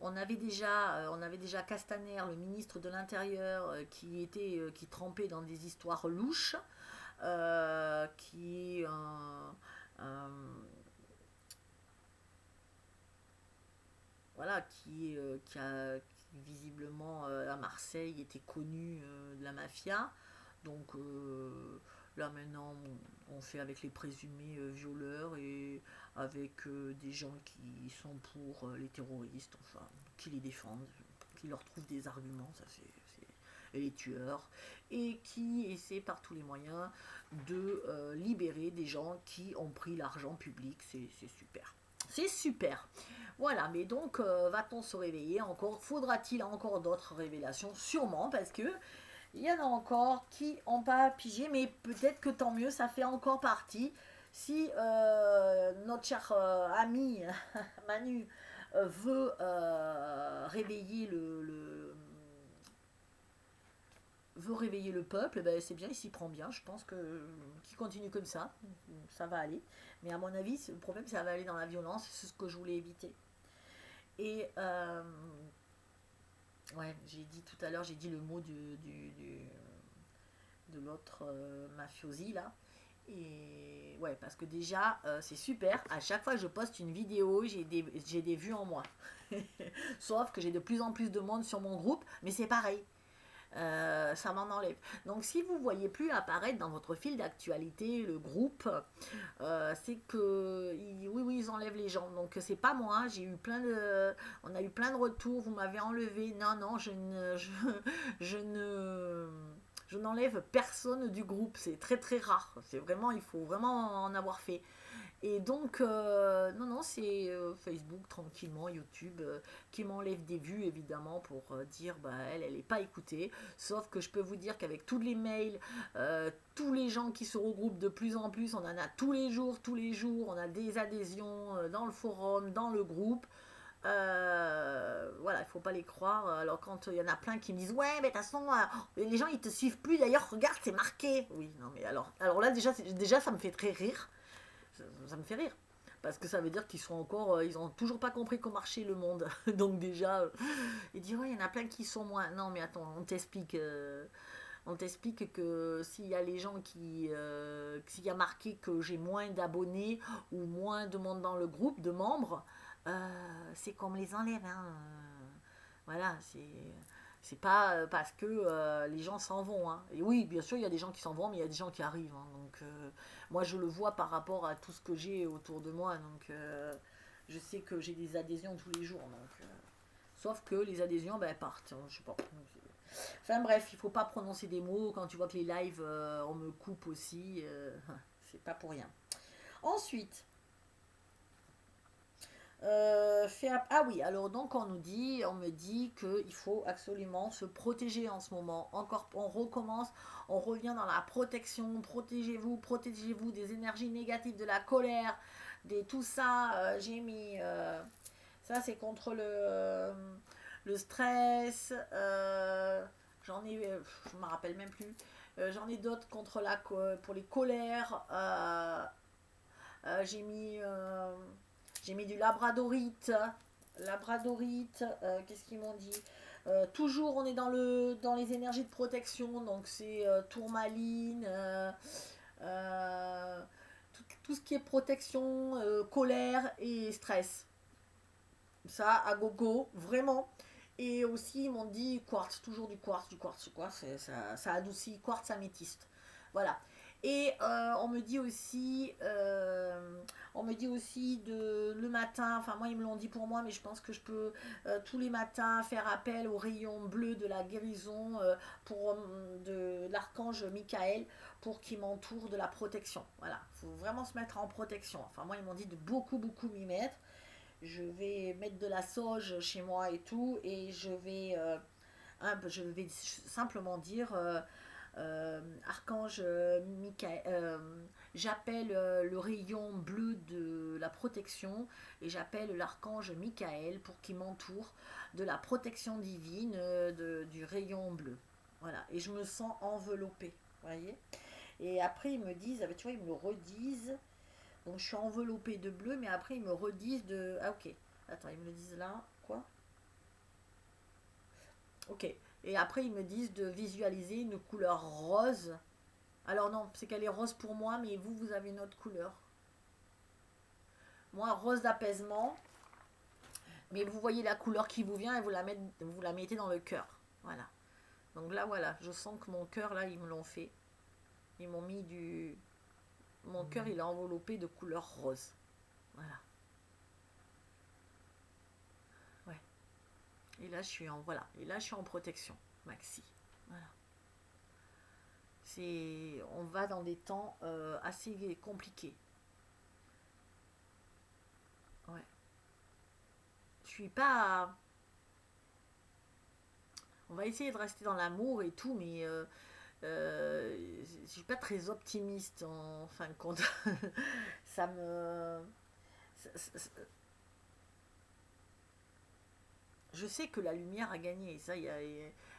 on avait déjà Castaner, le ministre de l'Intérieur, qui trempait dans des histoires louches, qui est un- voilà, qui visiblement à Marseille était connu de la mafia. Donc là maintenant, on fait avec les présumés violeurs et avec des gens qui sont pour les terroristes, enfin, qui les défendent, qui leur trouvent des arguments, et les tueurs, et qui essaient par tous les moyens de libérer des gens qui ont pris l'argent public. C'est super. C'est super. Voilà, mais donc va-t-on se réveiller encore? Faudra-t-il encore d'autres révélations? Sûrement, parce que il y en a encore qui n'ont pas pigé, mais peut-être que tant mieux, ça fait encore partie. Si notre cher ami Manu veut réveiller veut réveiller le peuple, ben c'est bien, il s'y prend bien. Je pense que qu'il continue comme ça va aller. Mais à mon avis, le problème, ça va aller dans la violence, c'est ce que je voulais éviter. Et ouais, j'ai dit tout à l'heure, j'ai dit le mot de l'autre mafiosi là. Et ouais, parce que déjà, c'est super. À chaque fois que je poste une vidéo, j'ai des vues en moi. Sauf que j'ai de plus en plus de monde sur mon groupe, mais c'est pareil. Ça m'en enlève. Donc si vous ne voyez plus apparaître dans votre fil d'actualité le groupe, c'est que oui, oui, ils enlèvent les gens. Donc c'est pas moi. On a eu plein de retours. Vous m'avez enlevé. Non, non, je ne, je n'enlève personne du groupe. C'est très très rare. C'est vraiment, il faut vraiment en avoir fait. Et donc, non, non, c'est Facebook tranquillement, YouTube, qui m'enlève des vues évidemment pour dire, bah, elle n'est pas écoutée. Sauf que je peux vous dire qu'avec tous les mails, tous les gens qui se regroupent de plus en plus, on en a tous les jours, on a des adhésions dans le forum, dans le groupe. Voilà, il faut pas les croire. Alors quand il y en a plein qui me disent ouais, mais de toute façon, les gens ils te suivent plus. D'ailleurs, regarde, c'est marqué. Oui, non, mais alors là déjà ça me fait très rire. Ça me fait rire. Parce que ça veut dire qu'ils sont encore, ils ont toujours pas compris comment marchait le monde. Donc déjà, ils disent ouais, il y en a plein qui sont moins. Non mais attends, on t'explique que s'il y a les gens s'il y a marqué que j'ai moins d'abonnés ou moins de monde dans le groupe, de membres, c'est qu'on me les enlève. Hein. Voilà, c'est pas parce que les gens s'en vont. Hein. Et oui, bien sûr, il y a des gens qui s'en vont, mais il y a des gens qui arrivent. Hein. Donc, moi, je le vois par rapport à tout ce que j'ai autour de moi. Donc, je sais que j'ai des adhésions tous les jours. Donc, sauf que les adhésions, ben, elles partent. Hein, je sais pas. Enfin bref, il faut pas prononcer des mots. Quand tu vois que les lives, on me coupe aussi. C'est pas pour rien. Ensuite, ah oui, alors donc on me dit qu'il faut absolument se protéger en ce moment. Encore, on recommence, on revient dans la protection. Protégez-vous des énergies négatives, de la colère, tout ça. J'ai mis ça, c'est contre le stress. Je me rappelle même plus. J'en ai d'autres contre pour les colères. Euh, j'ai mis euh, j'ai mis du labradorite. Labradorite, qu'est-ce qu'ils m'ont dit? Toujours, on est dans les énergies de protection, donc c'est tourmaline, euh, tout ce qui est protection, colère et stress. Ça, à gogo, vraiment. Et aussi, ils m'ont dit quartz, toujours du quartz, ça adoucit, quartz améthyste. Voilà. Et on me dit aussi le matin, enfin moi ils me l'ont dit pour moi, mais je pense que je peux tous les matins faire appel au rayon bleu de la guérison de l'archange Michael pour qu'il m'entoure de la protection. Voilà, il faut vraiment se mettre en protection. Enfin moi ils m'ont dit de beaucoup beaucoup m'y mettre. Je vais mettre de la sauge chez moi et tout, et je vais simplement dire Archange Michael, j'appelle le rayon bleu de la protection et j'appelle l'archange Michael pour qu'il m'entoure de la protection divine du rayon bleu. Voilà, et je me sens enveloppée, vous voyez. Et après ils me disent, ah ben, tu vois, ils me le redisent. Donc je suis enveloppée de bleu, mais après ils me redisent de. Ah ok. Attends, ils me le disent là. Quoi? Ok. Et après, ils me disent de visualiser une couleur rose. Alors non, c'est qu'elle est rose pour moi, mais vous, vous avez une autre couleur. Moi, rose d'apaisement. Mais vous voyez la couleur qui vous vient et vous la mettez dans le cœur. Voilà. Donc là, voilà. Je sens que mon cœur, là, ils me l'ont fait. Ils m'ont mis du... Mon cœur, il est enveloppé de couleur rose. Voilà. Ouais. Et là, je suis en... Voilà. Et là, je suis en protection. Maxi. Voilà. On va dans des temps assez compliqués. Ouais. Je suis pas. On va essayer de rester dans l'amour et tout, mais je suis pas très optimiste en fin de compte. Ça me. Je sais que la lumière a gagné. Ça,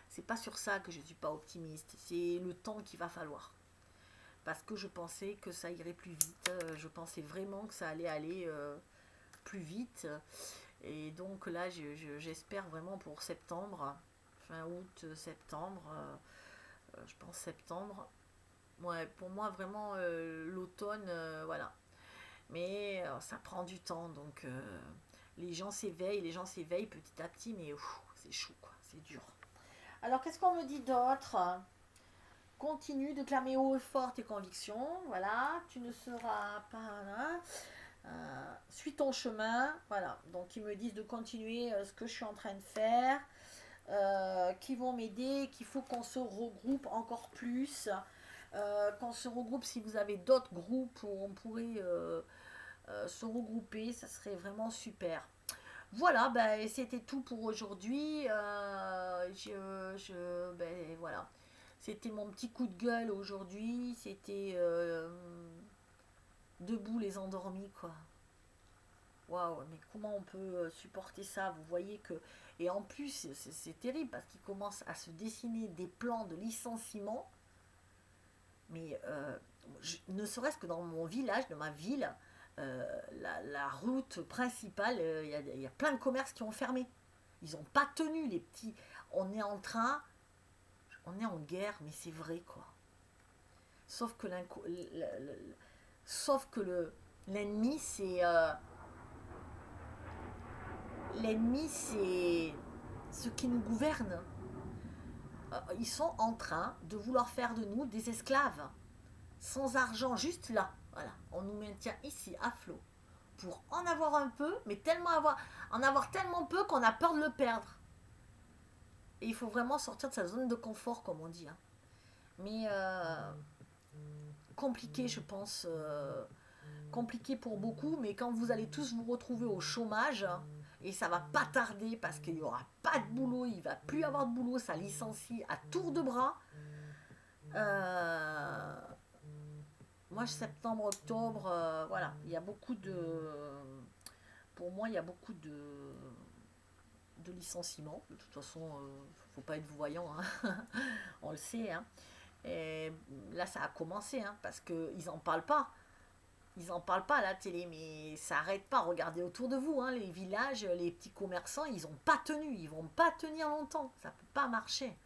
c'est pas sur ça que je suis pas optimiste. C'est le temps qu'il va falloir. Parce que je pensais que ça irait plus vite. Je pensais vraiment que ça allait aller plus vite. Et donc là, j'espère vraiment pour septembre, fin août, septembre, je pense septembre. Ouais, pour moi, vraiment, l'automne, voilà. Mais ça prend du temps, donc les gens s'éveillent petit à petit, mais c'est chou, quoi, c'est dur. Alors, qu'est-ce qu'on me dit d'autre? Continue de clamer haut et fort tes convictions, voilà, tu ne seras pas là. Suis ton chemin, voilà. Donc ils me disent de continuer ce que je suis en train de faire, qui vont m'aider, qu'il faut qu'on se regroupe encore plus, qu'on se regroupe si vous avez d'autres groupes où on pourrait se regrouper, ça serait vraiment super. Voilà, ben, c'était tout pour aujourd'hui. Voilà. C'était mon petit coup de gueule aujourd'hui. C'était debout les endormis, quoi. Waouh, mais comment on peut supporter ça? Vous voyez que... Et en plus, c'est terrible parce qu'il commence à se dessiner des plans de licenciement. Mais ne serait-ce que dans mon village, dans ma ville, la route principale, il y a plein de commerces qui ont fermé. Ils n'ont pas tenu, les petits. On est en train... On est en guerre, mais c'est vrai, quoi. Sauf que sauf que l'ennemi, c'est... l'ennemi, c'est ceux qui nous gouvernent. Ils sont en train de vouloir faire de nous des esclaves. Sans argent, juste là. Voilà. On nous maintient ici, à flot. Pour en avoir un peu, mais en avoir tellement peu qu'on a peur de le perdre. Et il faut vraiment sortir de sa zone de confort, comme on dit. Hein. Mais compliqué, je pense. Compliqué pour beaucoup, mais quand vous allez tous vous retrouver au chômage, et ça va pas tarder parce qu'il n'y aura pas de boulot, il va plus avoir de boulot, ça licencie à tour de bras. Euh, Moi, septembre, octobre, voilà, il y a beaucoup de... Pour moi, il y a beaucoup de licenciements. De toute façon, faut pas être voyant, hein. On le sait. Hein. Et là, ça a commencé, hein, parce qu'ils en parlent pas. Ils en parlent pas à la télé, mais ça arrête pas. Regardez autour de vous, hein, les villages, les petits commerçants, ils ont pas tenu, ils vont pas tenir longtemps. Ça peut pas marcher.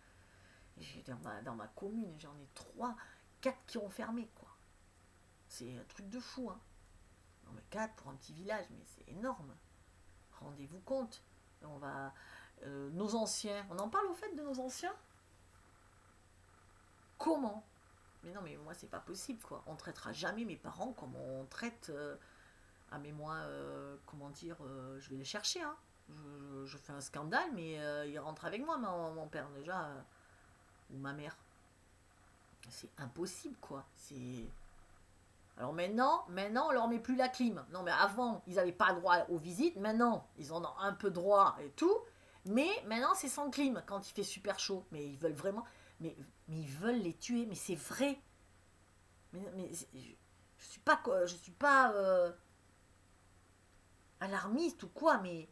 Dans ma commune, j'en ai 3, 4 qui ont fermé, quoi. C'est un truc de fou, hein. Non, mais 4 pour un petit village, mais c'est énorme. Rendez-vous compte. On va... nos anciens, on en parle au fait de nos anciens? Comment? Mais non, mais moi, c'est pas possible, quoi. On traitera jamais mes parents comme on traite... ah, mais moi, comment dire, je vais les chercher, hein. Je fais un scandale, mais il rentre avec moi, mon père, déjà. Ou ma mère. C'est impossible, quoi. C'est... Alors maintenant, on leur met plus la clim. Non, mais avant, ils n'avaient pas droit aux visites. Maintenant, ils en ont un peu droit et tout. Mais maintenant, c'est sans clim quand il fait super chaud. Mais ils veulent vraiment... Mais ils veulent les tuer. Mais c'est vrai. Mais je suis pas alarmiste ou quoi, mais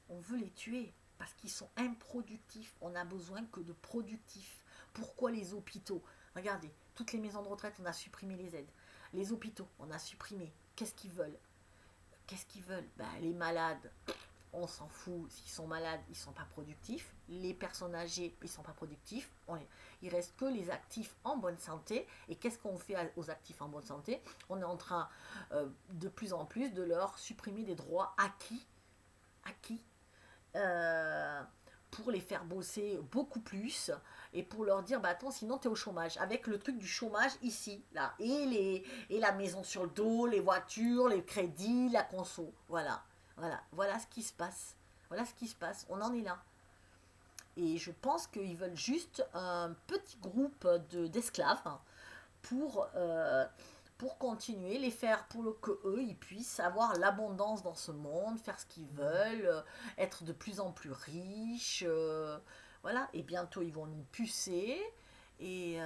on veut les tuer parce qu'ils sont improductifs. On a besoin que de productifs. Pourquoi les hôpitaux? Regardez, toutes les maisons de retraite, on a supprimé les aides. Les hôpitaux, on a supprimé. Qu'est-ce qu'ils veulent? Qu'est-ce qu'ils veulent? Ben, les malades. on s'en fout, s'ils sont malades, ils sont pas productifs. Les personnes âgées, ils sont pas productifs. Il reste que les actifs en bonne santé. Et qu'est-ce qu'on fait aux actifs en bonne santé? On est en train de plus en plus de leur supprimer des droits acquis euh, pour les faire bosser beaucoup plus et pour leur dire bah attends sinon t'es au chômage avec le truc du chômage ici là et la maison sur le dos, les voitures, les crédits, la conso, voilà ce qui se passe, on en est là. Et je pense qu'ils veulent juste un petit groupe d'esclaves pour, euh, pour continuer, les faire pour que eux ils puissent avoir l'abondance dans ce monde, faire ce qu'ils veulent, être de plus en plus riches. Voilà, et bientôt ils vont nous pucer. Et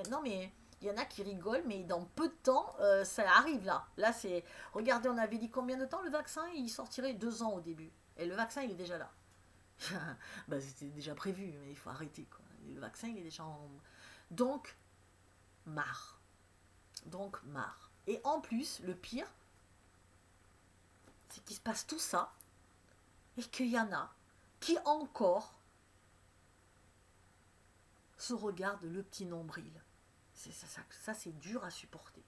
non, mais il y en a qui rigolent, mais dans peu de temps, ça arrive là. Là, c'est. Regardez, on avait dit combien de temps le vaccin? Il sortirait 2 ans au début. Et le vaccin, il est déjà là. Bah, c'était déjà prévu, mais il faut arrêter, quoi. Le vaccin, il est déjà en. Donc, marre. Donc, marre. Et en plus, le pire, c'est qu'il se passe tout ça et qu'il y en a qui encore se regardent le petit nombril. Ça c'est dur à supporter.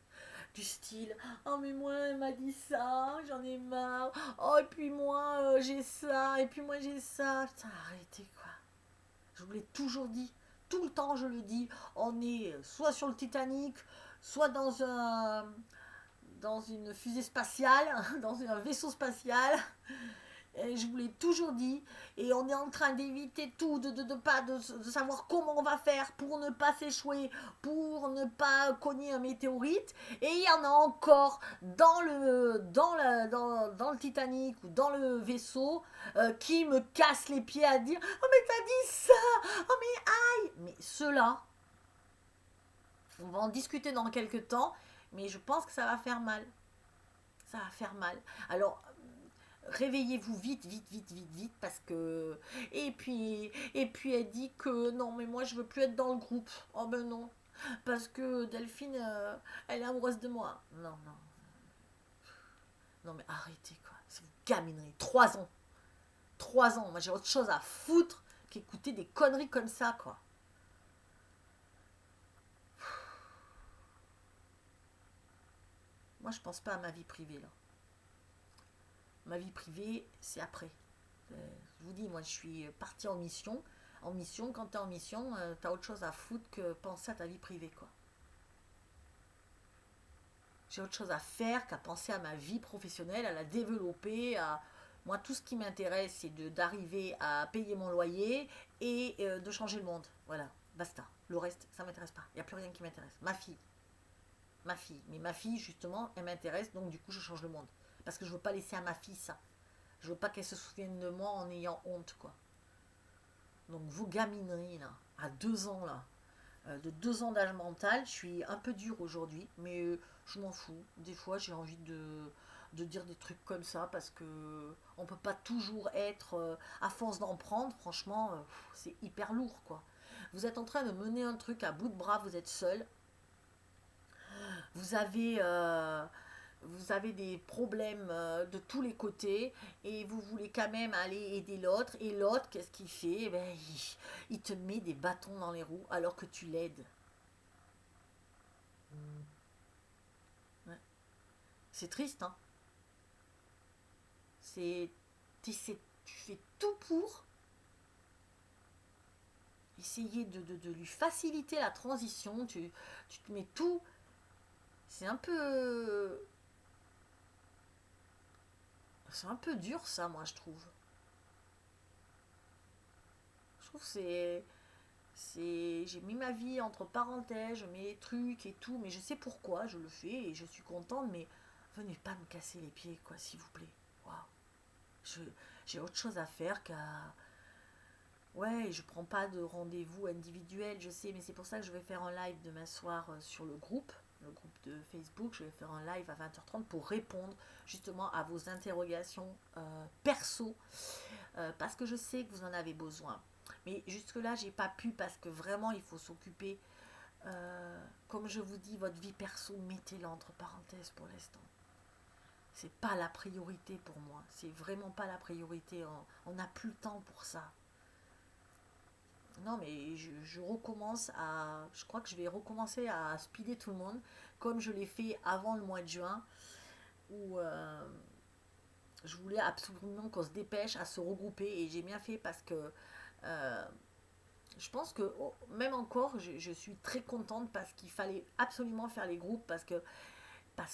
Du style, oh mais moi elle m'a dit ça, j'en ai marre. Oh et puis moi j'ai ça, et puis moi j'ai ça. Putain, arrêtez quoi. Je vous l'ai toujours dit, tout le temps je le dis. On est soit sur le Titanic, soit dans une fusée spatiale, dans un vaisseau spatial. Et je vous l'ai toujours dit, et on est en train d'éviter tout, de savoir comment on va faire pour ne pas s'échouer, pour ne pas cogner un météorite. Et il y en a encore dans le Titanic ou dans le vaisseau qui me cassent les pieds à dire oh mais t'as dit ça, oh mais aïe. Mais ceux-là, on va en discuter dans quelques temps, mais je pense que ça va faire mal. Ça va faire mal. Alors, réveillez-vous vite, vite, vite, vite, vite, parce que... Et puis elle dit que non, mais moi je veux plus être dans le groupe. Oh ben non, parce que Delphine, elle est amoureuse de moi. Non, non, non mais arrêtez quoi, c'est une gaminerie. 3 ans, 3 ans, moi j'ai autre chose à foutre qu'écouter des conneries comme ça quoi. Moi je pense pas à ma vie privée là. Ma vie privée, c'est après. Je vous dis, moi, je suis partie en mission. En mission, quand t'es en mission, t'as autre chose à foutre que penser à ta vie privée, quoi. J'ai autre chose à faire qu'à penser à ma vie professionnelle, à la développer, à... Moi, tout ce qui m'intéresse, c'est d'arriver à payer mon loyer et de changer le monde. Voilà, basta. Le reste, ça m'intéresse pas. Il n'y a plus rien qui m'intéresse. Ma fille. Ma fille. Mais ma fille, justement, elle m'intéresse, donc du coup, je change le monde. Parce que je veux pas laisser à ma fille ça. Je veux pas qu'elle se souvienne de moi en ayant honte, quoi. Donc, vous, gaminerie, là, à 2 ans, là, de 2 ans d'âge mental, je suis un peu dure aujourd'hui, mais je m'en fous. Des fois, j'ai envie de dire des trucs comme ça parce que on peut pas toujours être, à force d'en prendre, franchement, c'est hyper lourd, quoi. Vous êtes en train de mener un truc à bout de bras, vous êtes seul, vous avez, vous avez des problèmes de tous les côtés et vous voulez quand même aller aider l'autre. Et l'autre, qu'est-ce qu'il fait? Eh ben, il te met des bâtons dans les roues alors que tu l'aides. Ouais. C'est triste, hein? C'est, tu fais tout pour essayer de lui faciliter la transition. Tu te mets tout. C'est un peu. C'est un peu dur, ça, moi, je trouve. Je trouve que j'ai mis ma vie entre parenthèses, je mets les trucs et tout, mais je sais pourquoi je le fais et je suis contente, mais venez pas me casser les pieds, quoi, s'il vous plaît. Waouh. Je, j'ai autre chose à faire qu'à... Ouais, je prends pas de rendez-vous individuel, je sais, mais c'est pour ça que je vais faire un live demain soir sur le groupe de Facebook. Je vais faire un live à 20h30 pour répondre justement à vos interrogations perso, parce que je sais que vous en avez besoin. Mais jusque-là, j'ai pas pu parce que vraiment, il faut s'occuper. Comme je vous dis, votre vie perso, mettez-la entre parenthèses pour l'instant. C'est pas la priorité pour moi. C'est vraiment pas la priorité. On n'a plus le temps pour ça. Non, mais je recommence à. Je crois que je vais recommencer à speeder tout le monde, comme je l'ai fait avant le mois de juin, où je voulais absolument qu'on se dépêche à se regrouper, et j'ai bien fait parce que euh, je pense que même encore, je suis très contente parce qu'il fallait absolument faire les groupes parce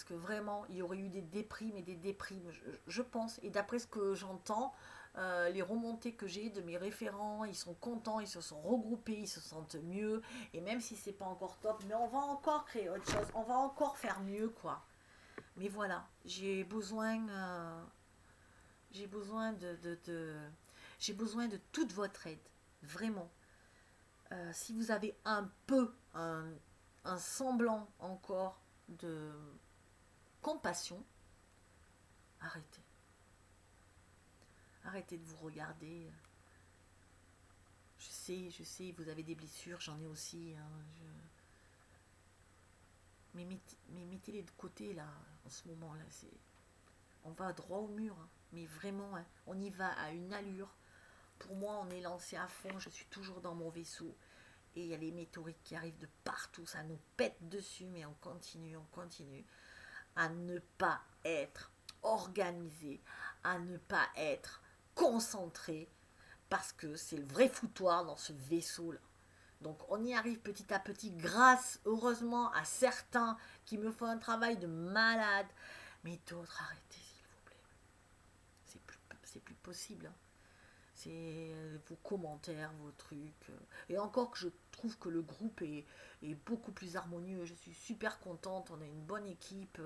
que vraiment, il y aurait eu des déprimes et des déprimes, je pense. Et d'après ce que j'entends, les remontées que j'ai de mes référents, ils sont contents, ils se sont regroupés, ils se sentent mieux. Et même si c'est pas encore top, mais on va encore créer autre chose, on va encore faire mieux, quoi. Mais voilà, j'ai besoin j'ai besoin de toute votre aide, vraiment. Si vous avez un semblant encore de compassion, arrêtez. Arrêtez de vous regarder. Je sais, vous avez des blessures, j'en ai aussi. Hein, mais mettez-les de côté, là, en ce moment-là. On va droit au mur. Hein, mais vraiment, hein, on y va à une allure. Pour moi, on est lancé à fond. Je suis toujours dans mon vaisseau. Et il y a les météorites qui arrivent de partout. Ça nous pète dessus, mais on continue à ne pas être organisé, à ne pas être concentré, parce que c'est le vrai foutoir dans ce vaisseau-là. Donc on y arrive petit à petit, grâce heureusement à certains qui me font un travail de malade, mais d'autres, arrêtez s'il vous plaît. C'est plus possible. Hein. C'est vos commentaires, vos trucs. Et encore que je trouve que le groupe est beaucoup plus harmonieux. Je suis super contente, on a une bonne équipe.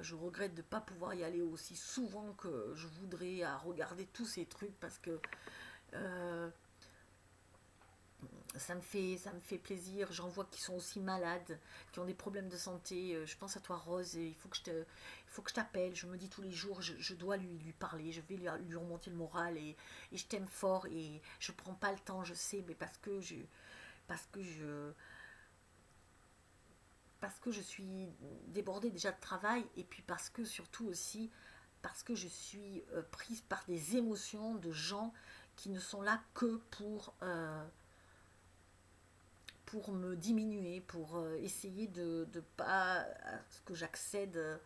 Je regrette de ne pas pouvoir y aller aussi souvent que je voudrais à regarder tous ces trucs parce que euh, ça me fait plaisir. J'en vois qui sont aussi malades, qui ont des problèmes de santé. Je pense à toi, Rose, et il faut que je t'appelle. Je me dis tous les jours, je dois lui parler, je vais lui remonter le moral et je t'aime fort et je prends pas le temps, je sais, mais parce que je, parce que je suis débordée déjà de travail et puis parce que surtout aussi parce que je suis prise par des émotions de gens qui ne sont là que pour me diminuer, pour essayer de pas à ce que j'accède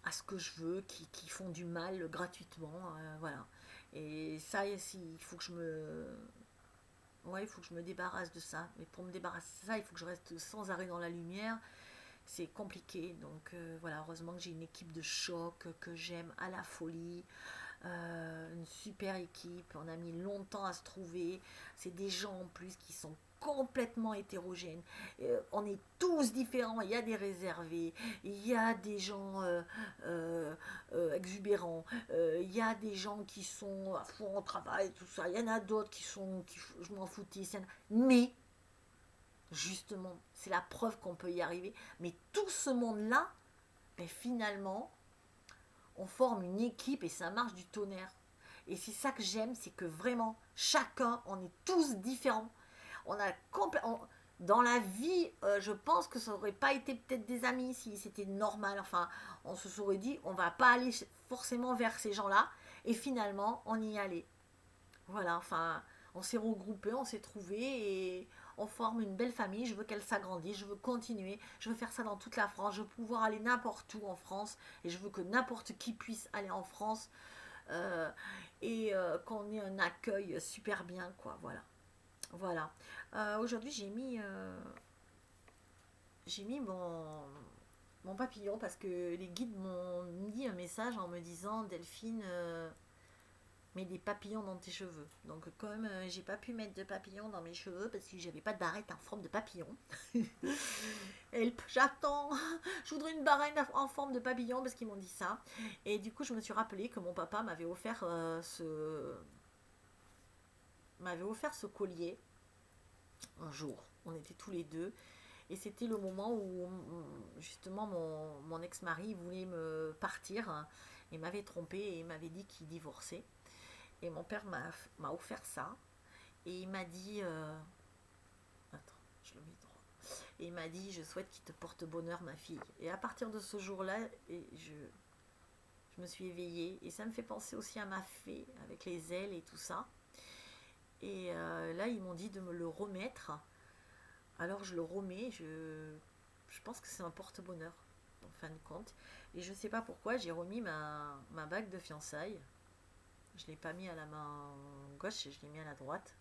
à ce que je veux, qui font du mal gratuitement, voilà. Et ça, il faut que je me, ouais, il faut que je me débarrasse de ça. Mais pour me débarrasser de ça, il faut que je reste sans arrêt dans la lumière. C'est compliqué, donc voilà. Heureusement que j'ai une équipe de choc que j'aime à la folie. Une super équipe, on a mis longtemps à se trouver, c'est des gens en plus qui sont complètement hétérogènes, on est tous différents, il y a des réservés, il y a des gens exubérants, il y a des gens qui sont à fond au travail, tout ça, il y en a d'autres je m'en foutisse, mais justement, c'est la preuve qu'on peut y arriver, mais tout ce monde-là, ben, finalement, on forme une équipe et ça marche du tonnerre. Et c'est ça que j'aime, c'est que vraiment, chacun, on est tous différents. On a dans la vie, je pense que ça n'aurait pas été peut-être des amis si c'était normal. Enfin, on se serait dit, on va pas aller forcément vers ces gens-là. Et finalement, on y allait. Voilà, enfin, on s'est regroupés, on s'est trouvés et on forme une belle famille. Je veux qu'elle s'agrandisse, je veux continuer, je veux faire ça dans toute la France, je veux pouvoir aller n'importe où en France et je veux que n'importe qui puisse aller en France euh, et qu'on ait un accueil super bien, quoi. Voilà. Voilà. Aujourd'hui, j'ai mis mon papillon parce que les guides m'ont mis un message en me disant Delphine, mets des papillons dans tes cheveux. Donc comme j'ai pas pu mettre de papillons dans mes cheveux parce que j'avais pas de barrette en forme de papillon. Help, j'attends. Je voudrais une barrette en forme de papillon parce qu'ils m'ont dit ça. Et du coup, je me suis rappelé que mon papa m'avait offert ce collier un jour. On était tous les deux. Et c'était le moment où justement mon ex-mari voulait me partir et m'avait trompé et m'avait dit qu'il divorçait. Et mon père m'a offert ça. Et il m'a dit... attends, je le mets droit. Et il m'a dit, je souhaite qu'il te porte bonheur, ma fille. Et à partir de ce jour-là, je me suis éveillée. Et ça me fait penser aussi à ma fée, avec les ailes et tout ça. Et là, ils m'ont dit de me le remettre. Alors je le remets. Je pense que c'est un porte-bonheur, en fin de compte. Et je ne sais pas pourquoi, j'ai remis ma bague de fiançailles. Je ne l'ai pas mis à la main gauche, je l'ai mis à la droite.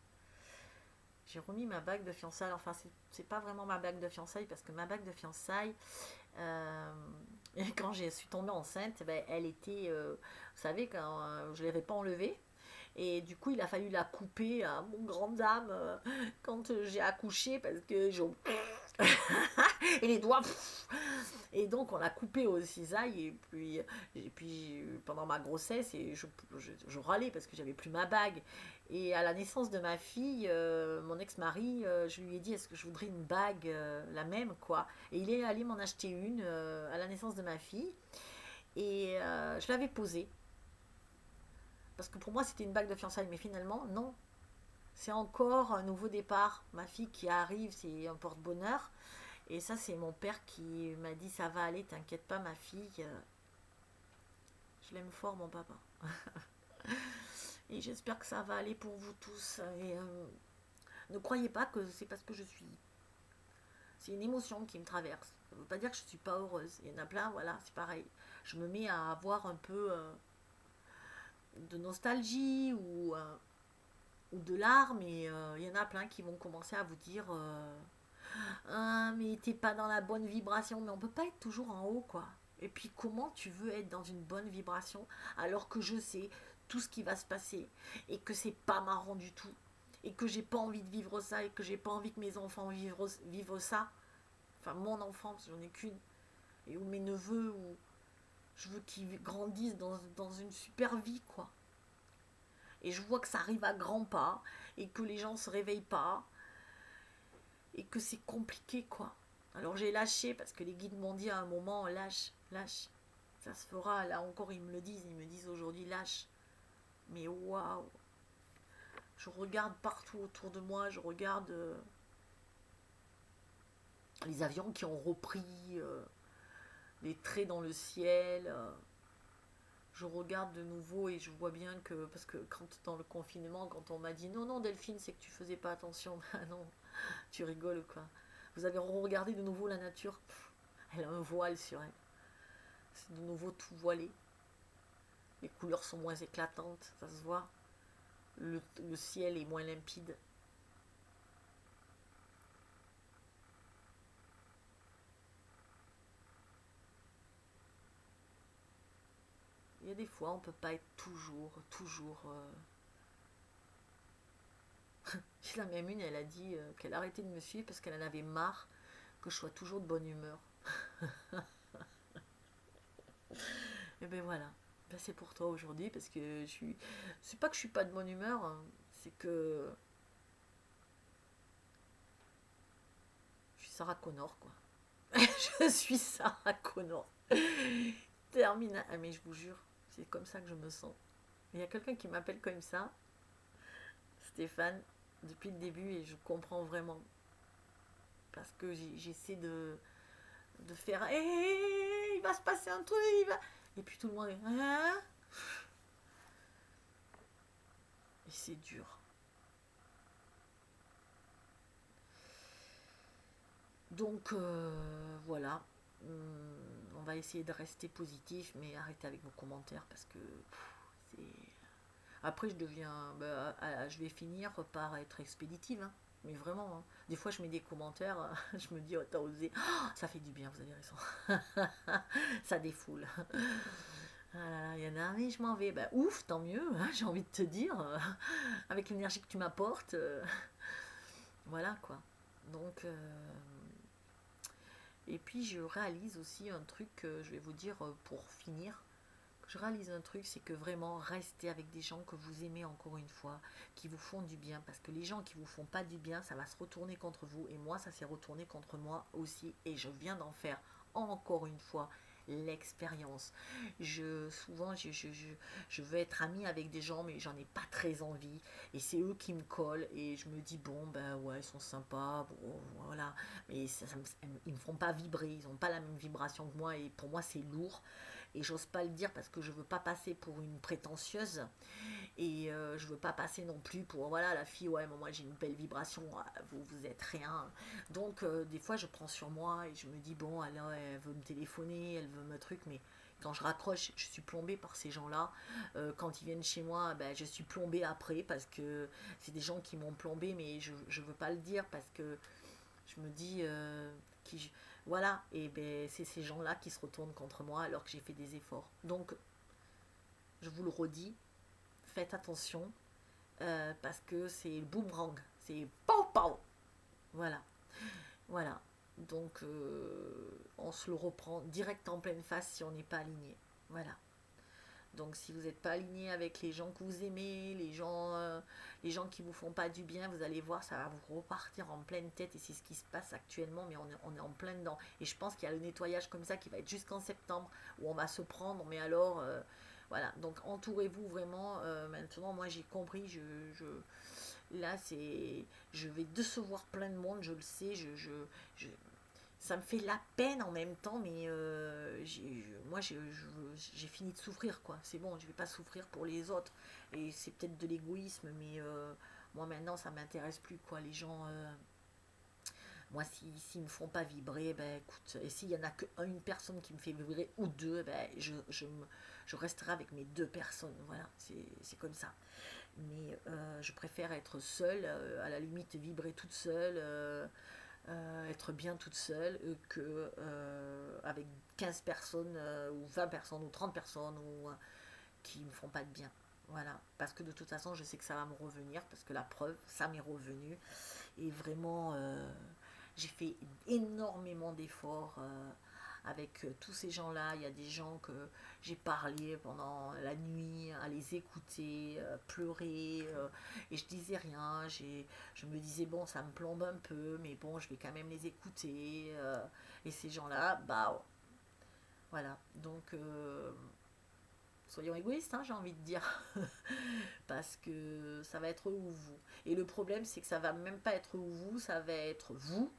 J'ai remis ma bague de fiançailles. Enfin, c'est pas vraiment ma bague de fiançailles, parce que ma bague de fiançailles, quand je suis tombée enceinte, ben, elle était, vous savez, quand je ne l'avais pas enlevée. Et du coup, il a fallu la couper à mon grande dame quand j'ai accouché, parce que et les doigts. Et donc, on l'a coupé au cisaille. Et puis pendant ma grossesse, je râlais parce que j'avais plus ma bague. Et à la naissance de ma fille, mon ex-mari, je lui ai dit, est-ce que je voudrais une bague, la même, quoi. Et il est allé m'en acheter une à la naissance de ma fille. Et je l'avais posée. Parce que pour moi, c'était une bague de fiançailles. Mais finalement, non. C'est encore un nouveau départ. Ma fille qui arrive, c'est un porte-bonheur. Et ça, c'est mon père qui m'a dit, ça va aller, t'inquiète pas, ma fille. Je l'aime fort, mon papa. Et j'espère que ça va aller pour vous tous. Et ne croyez pas que c'est parce que je suis... C'est une émotion qui me traverse. Ça ne veut pas dire que je ne suis pas heureuse. Il y en a plein, voilà, c'est pareil. Je me mets à avoir un peu de nostalgie ou de larmes. Et il y en a plein qui vont commencer à vous dire... Ah, mais t'es pas dans la bonne vibration. Mais on peut pas être toujours en haut, quoi. Et puis comment tu veux être dans une bonne vibration alors que je sais tout ce qui va se passer et que c'est pas marrant du tout et que j'ai pas envie de vivre ça et que j'ai pas envie que mes enfants vivent ça. Enfin, mon enfant, parce que j'en ai qu'une. Et ou mes neveux, ou je veux qu'ils grandissent dans une super vie, quoi. Et je vois que ça arrive à grands pas et que les gens se réveillent pas et que c'est compliqué, quoi. Alors j'ai lâché parce que les guides m'ont dit à un moment, lâche, lâche. Ça se fera, là encore ils me disent aujourd'hui, lâche. Mais waouh. Je regarde partout autour de moi, je regarde les avions qui ont repris, les traits dans le ciel. Je regarde de nouveau et je vois bien que, parce que quand dans le confinement, quand on m'a dit non, non Delphine, c'est que tu faisais pas attention, ah non, tu rigoles quoi. Vous avez regardé de nouveau la nature, elle a un voile sur elle. C'est de nouveau tout voilé. Les couleurs sont moins éclatantes, ça se voit. Le ciel est moins limpide. Il y a des fois, on ne peut pas être toujours. J'ai la même une, elle a dit qu'elle arrêtait de me suivre parce qu'elle en avait marre que je sois toujours de bonne humeur. Et ben voilà, ben c'est pour toi aujourd'hui parce que je suis. C'est pas que je suis pas de bonne humeur, hein, c'est que je suis Sarah Connor quoi. Je suis Sarah Connor. Termine. Ah, mais je vous jure, c'est comme ça que je me sens. Il y a quelqu'un qui m'appelle comme ça, Stéphane, depuis le début, et je comprends vraiment. Parce que j'essaie de faire hey, il va se passer un truc, il va... Et puis tout le monde est hein. Et c'est dur. Donc voilà. On va essayer de rester positif, mais arrêtez avec vos commentaires parce que c'est. Après, je vais finir par être expéditive. Hein. Mais vraiment, hein. Des fois, je mets des commentaires, je me dis, oh, t'as osé. Oh, ça fait du bien, vous avez raison. Ça défoule. Ah là là, il y en a un, mais je m'en vais. Bah, ouf, tant mieux, hein, j'ai envie de te dire. Avec l'énergie que tu m'apportes. Voilà, quoi. Donc, et puis, je réalise aussi un truc que je vais vous dire pour finir. Je réalise un truc, c'est que vraiment restez avec des gens que vous aimez encore une fois, qui vous font du bien, parce que les gens qui vous font pas du bien, ça va se retourner contre vous, et moi ça s'est retourné contre moi aussi, et je viens d'en faire encore une fois l'expérience. Souvent, je veux être amie avec des gens, mais j'en ai pas très envie. Et c'est eux qui me collent. Et je me dis, bon, ben ouais, ils sont sympas, bon, voilà. Mais ils me font pas vibrer, ils ont pas la même vibration que moi. Et pour moi, c'est lourd. Et j'ose pas le dire parce que je veux pas passer pour une prétentieuse. Et je veux pas passer non plus pour, voilà, la fille, ouais, mais moi j'ai une belle vibration, vous êtes rien. Donc des fois je prends sur moi et je me dis, bon, elle veut me téléphoner, elle veut me truc, mais quand je raccroche, je suis plombée par ces gens-là. Quand ils viennent chez moi, ben, je suis plombée après parce que c'est des gens qui m'ont plombée, mais je veux pas le dire parce que je me dis, voilà, et ben, c'est ces gens-là qui se retournent contre moi alors que j'ai fait des efforts. Donc je vous le redis, faites attention parce que c'est le boomerang, c'est pow pow. Voilà, voilà. Donc on se le reprend direct en pleine face si on n'est pas aligné. Voilà. Donc si vous n'êtes pas aligné avec les gens que vous aimez, les gens qui vous font pas du bien, vous allez voir, ça va vous repartir en pleine tête et c'est ce qui se passe actuellement, mais on est en plein dedans. Et je pense qu'il y a le nettoyage comme ça qui va être jusqu'en septembre où on va se prendre, mais alors voilà. Donc entourez-vous vraiment. Maintenant, moi j'ai compris, là je vais décevoir plein de monde, je le sais, je- ça me fait la peine en même temps, mais moi j'ai fini de souffrir, quoi. C'est bon, je vais pas souffrir pour les autres. Et c'est peut-être de l'égoïsme, mais moi maintenant ça m'intéresse plus, quoi. Les gens, moi s'ils me font pas vibrer, ben écoute, et s'il y en a qu'une personne qui me fait vibrer, ou deux, ben je resterai avec mes deux personnes. Voilà, c'est comme ça. Mais je préfère être seule, à la limite vibrer toute seule. Être bien toute seule que avec 15 personnes ou 20 personnes ou 30 personnes qui me font pas de bien. Voilà, parce que de toute façon, je sais que ça va me revenir, parce que la preuve, ça m'est revenu. Et vraiment, j'ai fait énormément d'efforts avec tous ces gens-là. Il y a des gens que j'ai parlé pendant la nuit, à les écouter, pleurer, et je disais rien. Je me disais, bon, ça me plombe un peu, mais bon, je vais quand même les écouter. Et ces gens-là, bah voilà. Donc, soyons égoïstes, hein, j'ai envie de dire. Parce que ça va être eux ou vous. Et le problème, c'est que ça va même pas être eux ou vous, ça va être vous.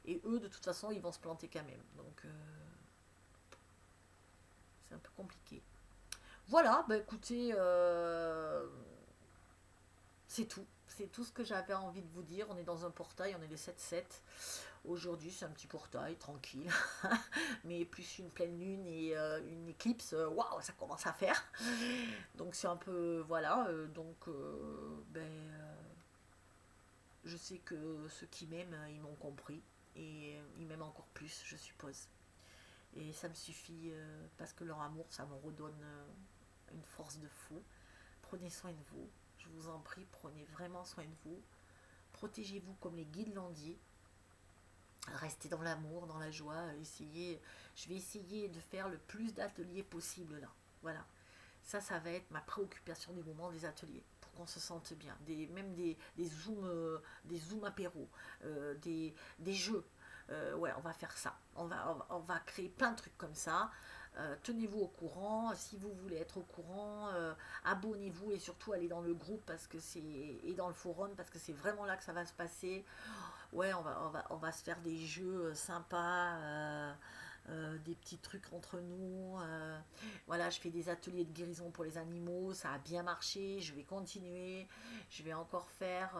Et eux, de toute façon, ils vont se planter quand même. Donc, c'est un peu compliqué. Voilà, bah écoutez, c'est tout. C'est tout ce que j'avais envie de vous dire. On est dans un portail, on est les 7-7. Aujourd'hui, c'est un petit portail, tranquille. Mais plus une pleine lune et une éclipse, waouh, ça commence à faire. Donc c'est un peu, voilà. Je sais que ceux qui m'aiment, ils m'ont compris. Et ils m'aiment encore plus, je suppose. Et ça me suffit parce que leur amour, ça me redonne une force de fou. Prenez soin de vous. Je vous en prie, prenez vraiment soin de vous. Protégez-vous comme les guides l'ont dit. Restez dans l'amour, dans la joie. Je vais essayer de faire le plus d'ateliers possible là. Voilà. Ça va être ma préoccupation du moment des ateliers. Pour qu'on se sente bien. Même des zooms apéros, des jeux. Ouais, on va faire ça. On va créer plein de trucs comme ça. Tenez-vous au courant. Si vous voulez être au courant, abonnez-vous et surtout allez dans le groupe et dans le forum parce que c'est vraiment là que ça va se passer. Ouais, on va se faire des jeux sympas. Des petits trucs entre nous. Voilà, je fais des ateliers de guérison pour les animaux. Ça a bien marché. Je vais continuer. Je vais encore faire.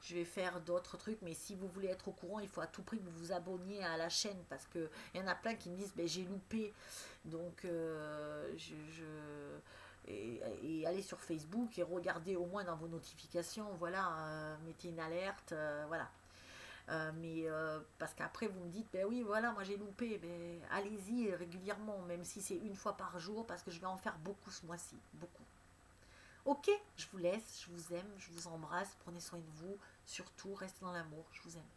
Je vais faire d'autres trucs, mais si vous voulez être au courant, il faut à tout prix que vous vous abonniez à la chaîne parce que il y en a plein qui me disent ben, j'ai loupé. Donc et allez sur Facebook et regardez au moins dans vos notifications, voilà, mettez une alerte, voilà. Mais parce qu'après vous me dites ben oui voilà moi j'ai loupé, ben allez-y régulièrement, même si c'est une fois par jour parce que je vais en faire beaucoup ce mois-ci, beaucoup. Ok, je vous laisse, je vous aime, je vous embrasse, prenez soin de vous, surtout restez dans l'amour, je vous aime.